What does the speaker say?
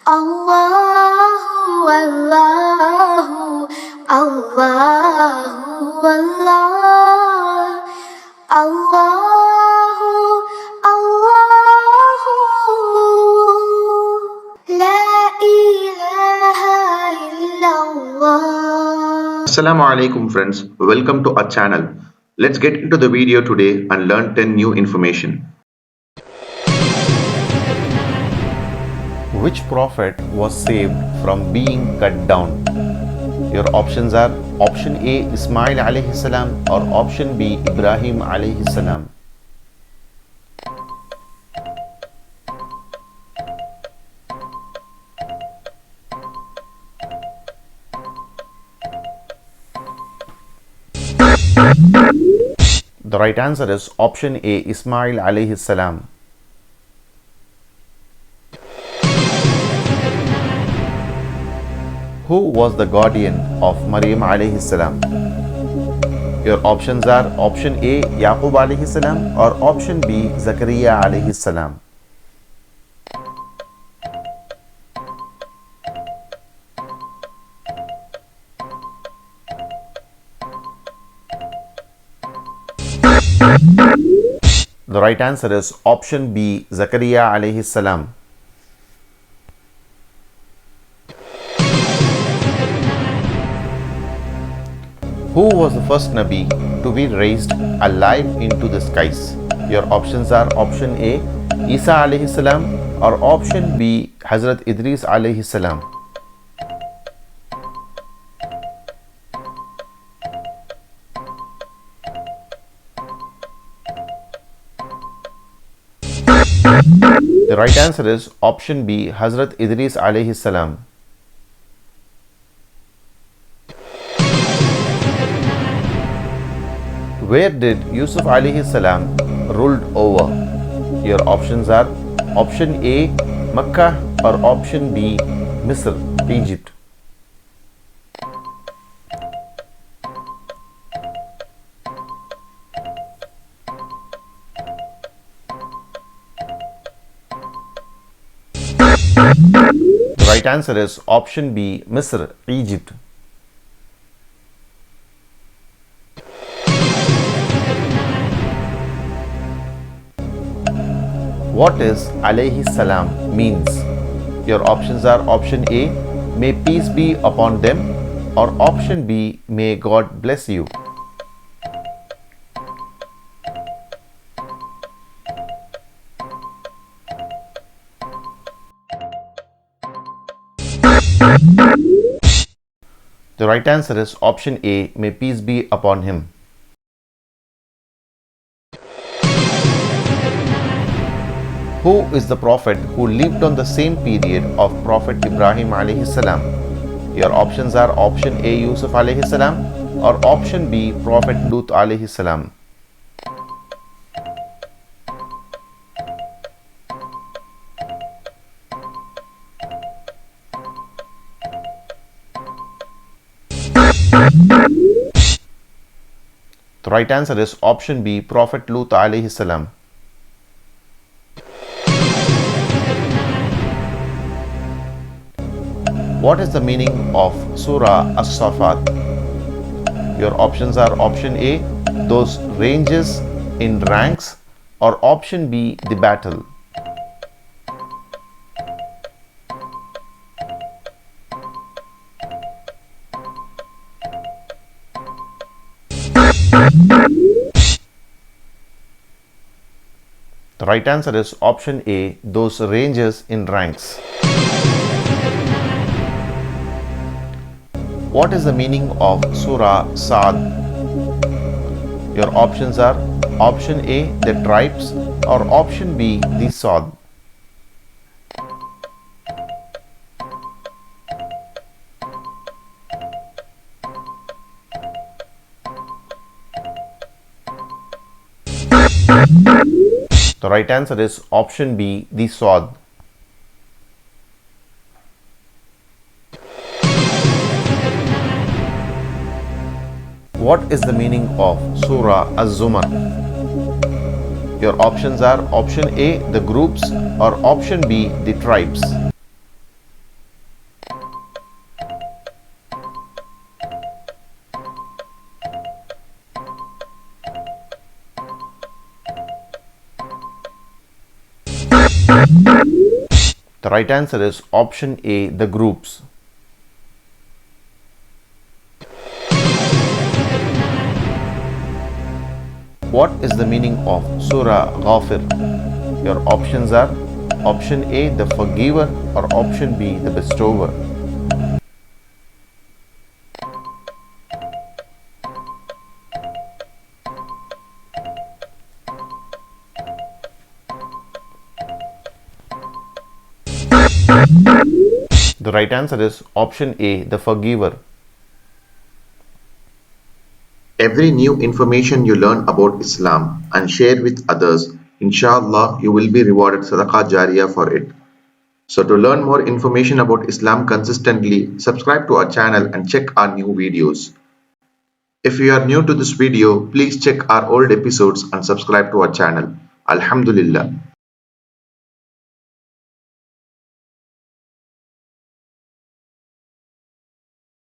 Allahu, Allahu, Allahu, Allah. Allahu, Allahu, La ilaha illallah. Assalamu alaikum friends, welcome to our channel. Let's get into the video today and learn 10 new information. Which prophet was saved from being cut down? Your options are option A Ismail alayhi salam or option B Ibrahim alayhi salam. The right answer is option A Ismail alayhi salam. Who was the guardian of Maryam alayhi salam? Your options are option A Yaqub alayhi salam or option B Zakaria alayhi salam. The right answer is option B Zakaria alayhi salam. Who was the first Nabi to be raised alive into the skies? Your options are option A Isa alayhi salam or option B Hazrat Idris alayhi salam. The right answer is option B Hazrat Idris alayhi salam. Where did Yusuf alayhi salam ruled over? Your options are option A Makkah or option B Misr, Egypt. The right answer is option B Misr, Egypt. What is alayhi salam means? Your options are option A may peace be upon them or option B may God bless you. The right answer is option A may peace be upon him. Who is the prophet who lived on the same period of Prophet Ibrahim alayhi salam? Your options are option A Yusuf alayhi salam or option B Prophet Lut alayhi salam. The right answer is option B Prophet Lut alayhi salam. What is the meaning of Surah As-Safat? Your options are option A, those ranges in ranks, or option B, the battle. The right answer is option A, those ranges in ranks. What is the meaning of Surah Saad? Your options are option A, the tribes, or option B, the Saad. The right answer is option B, the Saad. What is the meaning of Surah Az-Zumar? Your options are option A, the groups, or option B, the tribes. The right answer is option A, the groups. What is the meaning of Surah Ghafir? Your options are option A, the forgiver, or option B, the bestower. The right answer is option A, the forgiver. Every new information you learn about Islam and share with others, inshallah, you will be rewarded sadaqah jariyah for it. So to learn more information about Islam consistently, subscribe to our channel and check our new videos. If you are new to this video, please check our old episodes and subscribe to our channel. Alhamdulillah.